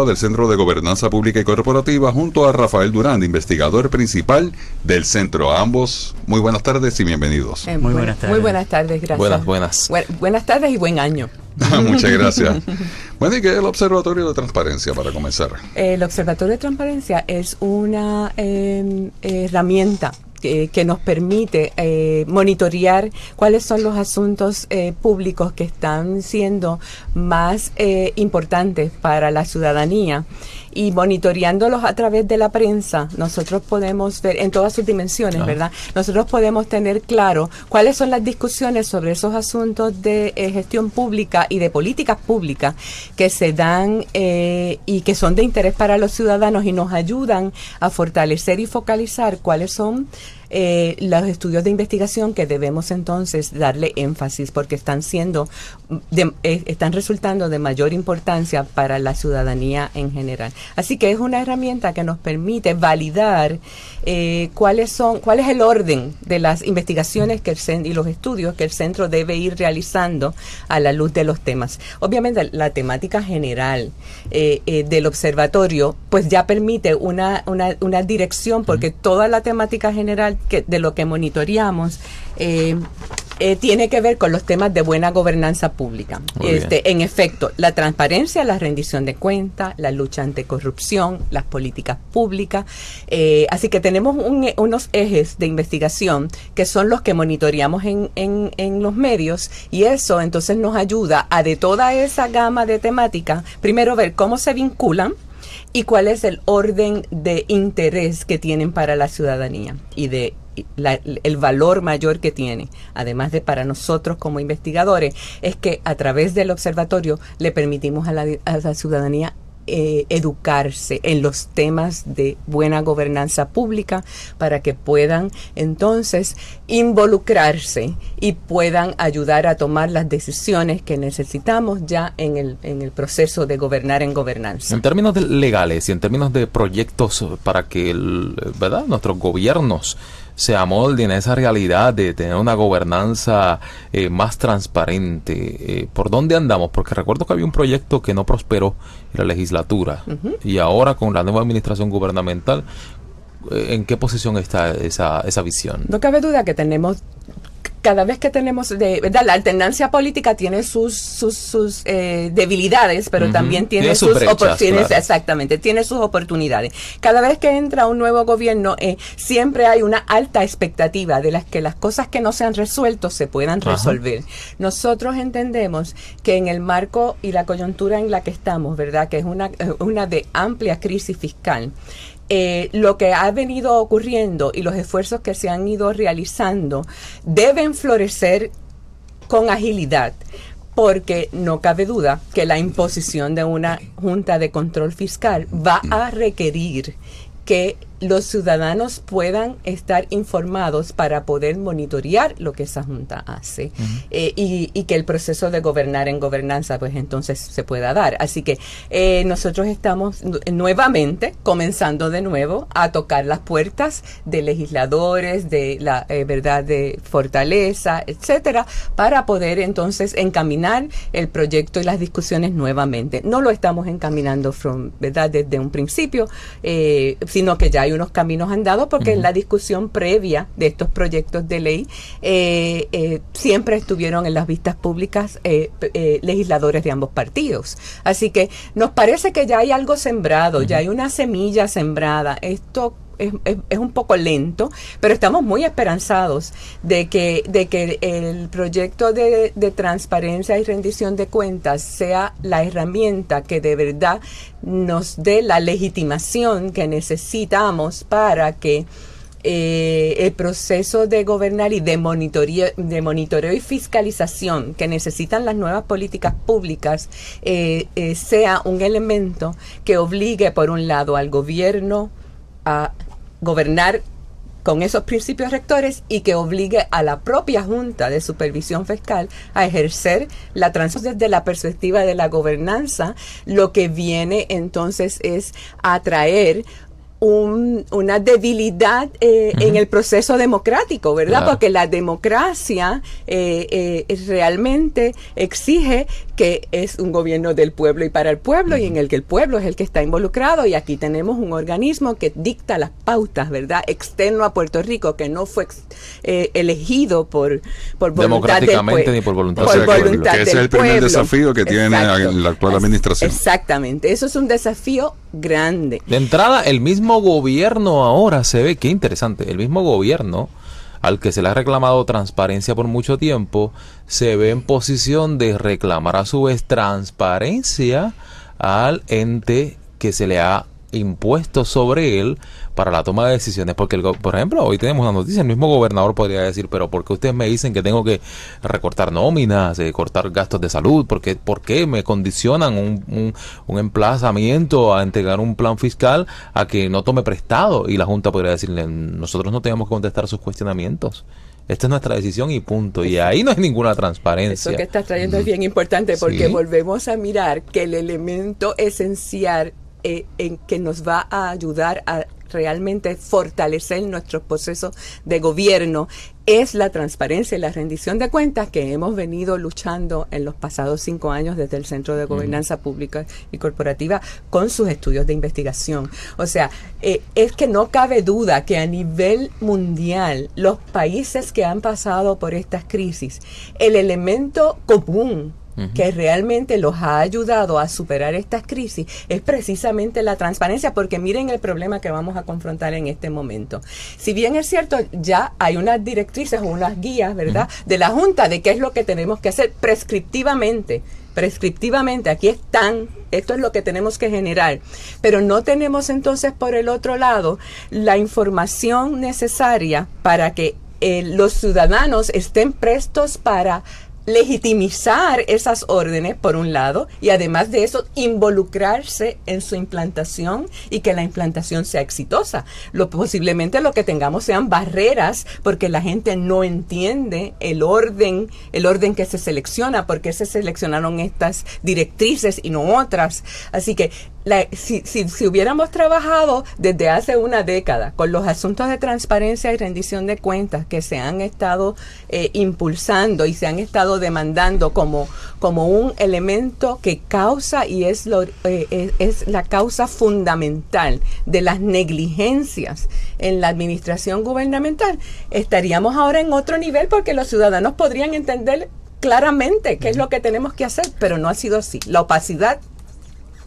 del Centro de Gobernanza Pública y Corporativa, junto a Rafael Durán, investigador principal del centro. A ambos, muy buenas tardes y bienvenidos. Muy buenas tardes. Muy buenas tardes, gracias. Buenas. Buenas tardes y buen año. Muchas gracias. Bueno, ¿y qué es el Observatorio de Transparencia para comenzar? El Observatorio de Transparencia es una herramienta que nos permite monitorear cuáles son los asuntos públicos que están siendo más importantes para la ciudadanía, y monitoreándolos a través de la prensa nosotros podemos ver en todas sus dimensiones, ¿verdad? Nosotros podemos tener claro cuáles son las discusiones sobre esos asuntos de gestión pública y de políticas públicas que se dan y que son de interés para los ciudadanos, y nos ayudan a fortalecer y focalizar cuáles son los estudios de investigación que debemos entonces darle énfasis, porque están resultando de mayor importancia para la ciudadanía en general. Así que es una herramienta que nos permite validar cuál es el orden de las investigaciones y los estudios que el centro debe ir realizando a la luz de los temas. Obviamente la temática general del observatorio pues ya permite una dirección, porque toda la temática general de lo que monitoreamos tiene que ver con los temas de buena gobernanza pública. En efecto, la transparencia, la rendición de cuentas, la lucha anticorrupción, las políticas públicas. Así que tenemos unos ejes de investigación que son los que monitoreamos en los medios, y eso entonces nos ayuda a, de toda esa gama de temáticas, primero ver cómo se vinculan y cuál es el orden de interés que tienen para la ciudadanía y el valor mayor que tiene, además de para nosotros como investigadores, es que a través del observatorio le permitimos a la ciudadanía educarse en los temas de buena gobernanza pública, para que puedan entonces involucrarse y puedan ayudar a tomar las decisiones que necesitamos ya en el proceso de gobernar en gobernanza. En términos legales y en términos de proyectos para que ¿verdad?, nuestros gobiernos se amolden a esa realidad de tener una gobernanza más transparente. ¿Por dónde andamos? Porque recuerdo que había un proyecto que no prosperó en la legislatura, y ahora con la nueva administración gubernamental, ¿en qué posición está esa visión? No cabe duda que tenemos... Cada vez que tenemos, ¿verdad?, la alternancia política tiene sus debilidades, pero también tiene sus oportunidades. Claro. Exactamente, tiene sus oportunidades. Cada vez que entra un nuevo gobierno, siempre hay una alta expectativa de que las cosas que no se han resuelto se puedan resolver. Nosotros entendemos que en el marco y la coyuntura en la que estamos, ¿verdad?, que es una de amplia crisis fiscal, lo que ha venido ocurriendo y los esfuerzos que se han ido realizando deben florecer con agilidad, porque no cabe duda que la imposición de una Junta de Control Fiscal va a requerir que los ciudadanos puedan estar informados para poder monitorear lo que esa Junta hace, y que el proceso de gobernar en gobernanza pues entonces se pueda dar. Así que nosotros estamos nuevamente comenzando de nuevo a tocar las puertas de legisladores, de la verdad, de Fortaleza, etcétera, para poder entonces encaminar el proyecto y las discusiones nuevamente. No lo estamos encaminando ¿verdad?, desde un principio, sino que ya hay unos caminos andados, porque en la discusión previa de estos proyectos de ley siempre estuvieron en las vistas públicas legisladores de ambos partidos. Así que nos parece que ya hay algo sembrado, ya hay una semilla sembrada. Esto es un poco lento, pero estamos muy esperanzados de que el proyecto de transparencia y rendición de cuentas sea la herramienta que de verdad nos dé la legitimación que necesitamos para que el proceso de gobernar y de monitoreo y fiscalización que necesitan las nuevas políticas públicas sea un elemento que obligue, por un lado, al gobierno a gobernar con esos principios rectores, y que obligue a la propia Junta de Supervisión Fiscal a ejercer la transparencia desde la perspectiva de la gobernanza. Lo que viene entonces es atraer una debilidad en el proceso democrático, ¿verdad? Claro. Porque la democracia realmente exige que es un gobierno del pueblo y para el pueblo, y en el que el pueblo es el que está involucrado, y aquí tenemos un organismo que dicta las pautas, ¿verdad? Externo a Puerto Rico, que no fue elegido por voluntad del pueblo. Ni por voluntad del pueblo. Que ese es el primer desafío que tiene la actual administración. Exactamente, eso es un desafío grande. De entrada, el mismo gobierno ahora se ve, qué interesante, el mismo gobierno al que se le ha reclamado transparencia por mucho tiempo, se ve en posición de reclamar a su vez transparencia al ente que se le ha impuesto sobre él para la toma de decisiones, porque por ejemplo, hoy tenemos una noticia, el mismo gobernador podría decir, pero ¿por qué ustedes me dicen que tengo que recortar nóminas, cortar gastos de salud? ¿Por qué me condicionan un emplazamiento a entregar un plan fiscal a que no tome prestado? Y la Junta podría decirle, nosotros no tenemos que contestar sus cuestionamientos. Esta es nuestra decisión y punto. Y ahí no hay ninguna transparencia. Eso que estás trayendo es bien importante, porque volvemos a mirar que el elemento esencial en que nos va a ayudar a realmente fortalecer nuestros procesos de gobierno es la transparencia y la rendición de cuentas que hemos venido luchando en los pasados 5 años desde el Centro de Gobernanza Pública y Corporativa con sus estudios de investigación. O sea, es que no cabe duda que a nivel mundial, los países que han pasado por estas crisis, el elemento común que realmente los ha ayudado a superar estas crisis es precisamente la transparencia, porque miren el problema que vamos a confrontar en este momento. Si bien es cierto, ya hay unas directrices o unas guías, ¿verdad?, de la Junta de qué es lo que tenemos que hacer prescriptivamente, aquí están, esto es lo que tenemos que generar, pero no tenemos entonces por el otro lado la información necesaria para que los ciudadanos estén prestos para legitimizar esas órdenes, por un lado, y además de eso, involucrarse en su implantación y que la implantación sea exitosa. Posiblemente lo que tengamos sean barreras porque la gente no entiende el orden que se selecciona, porque se seleccionaron estas directrices y no otras. Así que si hubiéramos trabajado desde hace una década con los asuntos de transparencia y rendición de cuentas que se han estado impulsando y se han estado demandando como un elemento que causa y es la causa fundamental de las negligencias en la administración gubernamental, estaríamos ahora en otro nivel porque los ciudadanos podrían entender claramente qué es lo que tenemos que hacer, pero no ha sido así. La opacidad.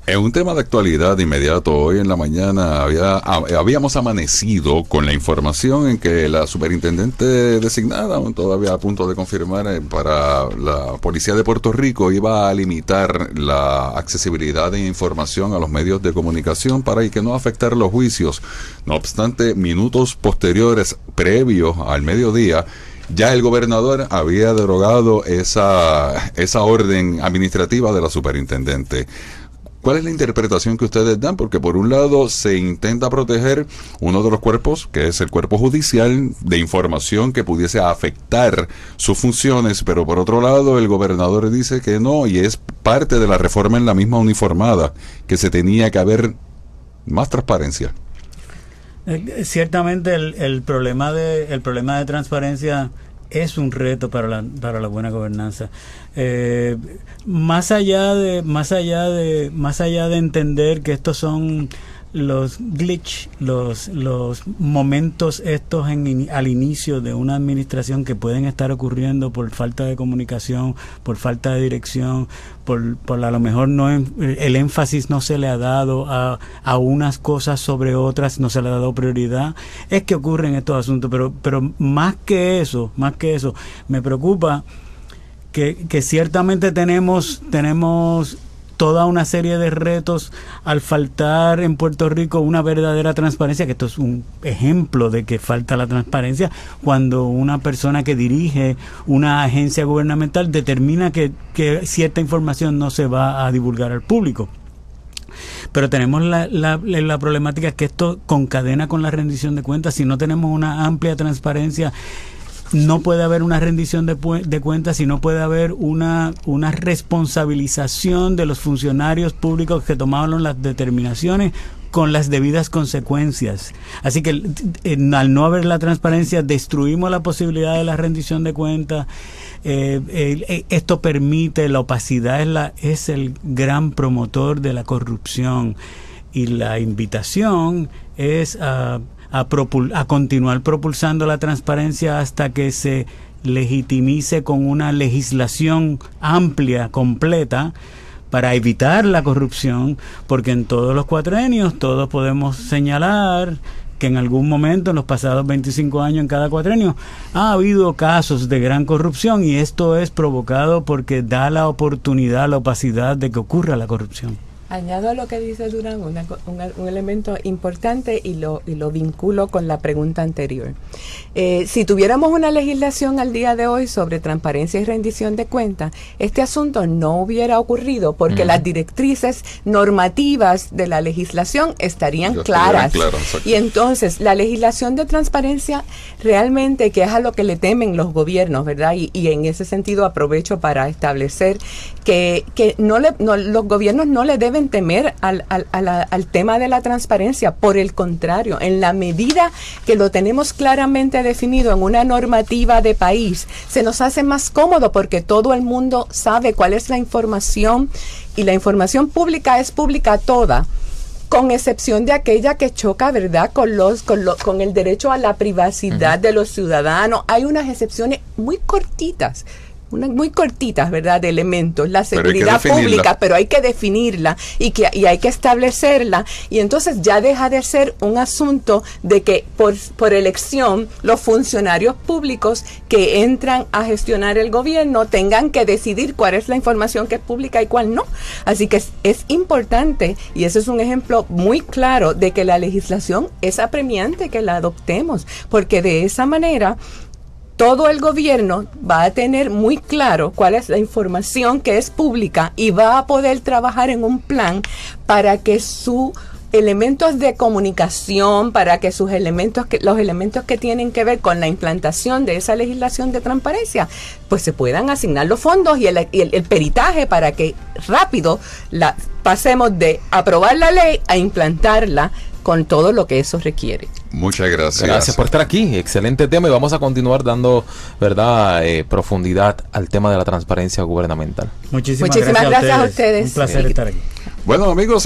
En un tema de actualidad inmediato, hoy en la mañana habíamos amanecido con la información en que la superintendente designada, todavía a punto de confirmar para la Policía de Puerto Rico, iba a limitar la accesibilidad de información a los medios de comunicación para que no afectar los juicios. No obstante, minutos posteriores, previos al mediodía, ya el gobernador había derogado esa orden administrativa de la superintendente. ¿Cuál es la interpretación que ustedes dan? Porque por un lado se intenta proteger uno de los cuerpos, que es el cuerpo judicial, de información que pudiese afectar sus funciones, pero por otro lado el gobernador dice que no, y es parte de la reforma en la misma uniformada, que se tenía que haber más transparencia. Ciertamente el problema de transparencia es un reto para la buena gobernanza. Más allá de entender que estos son los glitch, los momentos estos al inicio de una administración que pueden estar ocurriendo por falta de comunicación, por falta de dirección, por a lo mejor el énfasis no se le ha dado a unas cosas sobre otras, no se le ha dado prioridad, es que ocurren estos asuntos, pero más que eso, me preocupa que ciertamente tenemos toda una serie de retos al faltar en Puerto Rico una verdadera transparencia, que esto es un ejemplo de que falta la transparencia cuando una persona que dirige una agencia gubernamental determina que cierta información no se va a divulgar al público. Pero tenemos la problemática que esto concadena con la rendición de cuentas. Si no tenemos una amplia transparencia, no puede haber una rendición de cuentas, y no puede haber una responsabilización de los funcionarios públicos que tomaron las determinaciones con las debidas consecuencias. Así que al no haber la transparencia, destruimos la posibilidad de la rendición de cuentas. Esto permite, la opacidad es el gran promotor de la corrupción, y la invitación es a continuar propulsando la transparencia hasta que se legitimice con una legislación amplia, completa, para evitar la corrupción, porque en todos los cuatrenios todos podemos señalar que en algún momento en los pasados 25 años en cada cuatrenio ha habido casos de gran corrupción, y esto es provocado porque da la oportunidad, la opacidad de que ocurra la corrupción. Añado a lo que dice Durán un elemento importante y lo vinculo con la pregunta anterior. Si tuviéramos una legislación al día de hoy sobre transparencia y rendición de cuentas, este asunto no hubiera ocurrido porque las directrices normativas de la legislación estarían claras. Y entonces la legislación de transparencia realmente, que es a lo que le temen los gobiernos, ¿verdad? Y en ese sentido aprovecho para establecer que los gobiernos no le deben temer al tema de la transparencia. Por el contrario, en la medida que lo tenemos claramente definido en una normativa de país, se nos hace más cómodo porque todo el mundo sabe cuál es la información, y la información pública es pública toda, con excepción de aquella que choca, ¿verdad?, con el derecho a la privacidad de los ciudadanos. Hay unas excepciones muy cortitas, ¿verdad?, de elementos, la seguridad pública, pero hay que definirla y hay que establecerla, y entonces ya deja de ser un asunto de que por elección los funcionarios públicos que entran a gestionar el gobierno tengan que decidir cuál es la información que es pública y cuál no. Así que es importante, y ese es un ejemplo muy claro de que la legislación es apremiante que la adoptemos, porque de esa manera todo el gobierno va a tener muy claro cuál es la información que es pública y va a poder trabajar en un plan para que sus elementos de comunicación, para que los elementos que tienen que ver con la implantación de esa legislación de transparencia, pues se puedan asignar los fondos y el peritaje para que rápido pasemos de aprobar la ley a implantarla con todo lo que eso requiere. Muchas gracias. Gracias por estar aquí. Excelente tema, y vamos a continuar dando, ¿verdad?, profundidad al tema de la transparencia gubernamental. Muchísimas gracias a ustedes. Un placer estar aquí. Bueno, amigos,